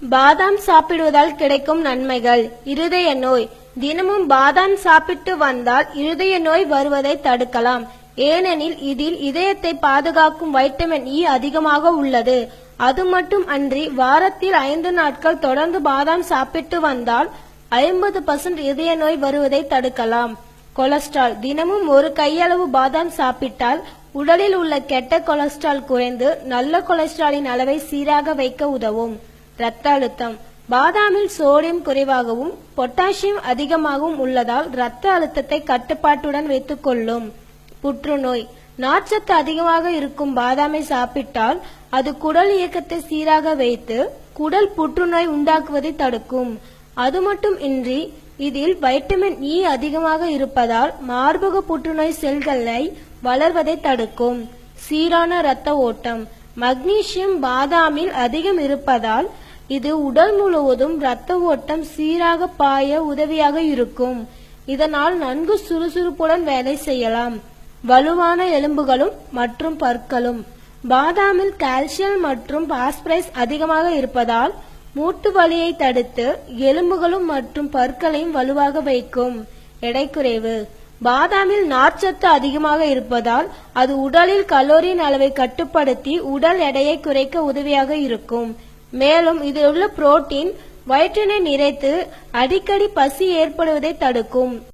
பாதாம் சாப்பிடுவதால் கிடைக்கும் நன்மைகள். இருதய நோய். தினமும் பாதாம் சாப்பிட்டு வந்தால் இருதய நோய் வருவதை தடுக்கலாம். ஏனெனில் இதில் இதயத்தை பாதுகாக்கும் வைட்டமின் இ அதிகமாக உள்ளது. அது மட்டும் அன்றி வாரத்தில் 5 நாட்கள் தொடர்ந்து பாதாம் சாப்பிட்டு வந்தால் 50% இதய நோய் வருவதை தடுக்கலாம். கொலஸ்ட்ரால். தினமும் ஒரு கையளவு பாதாம் சாப்பிட்டால் உடலில் உள்ள கெட்ட கொலஸ்ட்ரால் குறைந்து நல்ல கொலஸ்ட்ராலின் அளவை சீராக வைக்க உதவும். இரத்த அழுத்தம். பாதாமில் சோடியம் குறைவாகவும் பொட்டாசியம் அதிகமாகவும் உள்ளதால் இரத்த அழுத்தத்தை கட்டுப்பாட்டுடன் வைத்துக் கொள்ளும். புற்றுநோய். நார்ச்சத்து அதிகமாக இருக்கும் பாதாமை சாப்பிட்டால் அது குடல் இயக்கத்தை சீராக வைத்து குடல் புற்றுநோய் உண்டாக்குவதை தடுக்கும். அது மட்டும் இன்றி இதில் வைட்டமின் இ அதிகமாக இருப்பதால் மார்பக புற்றுநோய் செல்களை வளர்வதை தடுக்கும். சீரான இரத்த ஓட்டம். மக்னீசியம் பாதாமில் அதிகம் இருப்பதால் இது உடல் முழுவதும் இரத்த ஓட்டம் சீராக பாய உதவியாக இருக்கும். இதனால் நன்கு சுறுசுறுப்புடன் வேலை செய்யலாம். வலுவான எலும்புகளும் மற்றும் பற்களும். பாதாமில் கால்சியம் மற்றும் பாஸ்பரஸ் அதிகமாக இருப்பதால் மூட்டு வலியை தடுத்து எலும்புகளும் மற்றும் பற்களையும் வலுவாக வைக்கும். எடை குறைவு. பாதாமில் நார்ச்சத்து அதிகமாக இருப்பதால் அது உடலில் கலோரியின் அளவை கட்டுப்படுத்தி உடல் எடையை குறைக்க உதவியாக இருக்கும். மேலும் இதில் உள்ள புரோட்டீன் வயிற்றினை நிறைத்து அடிக்கடி பசி ஏற்படுவதை தடுக்கும்.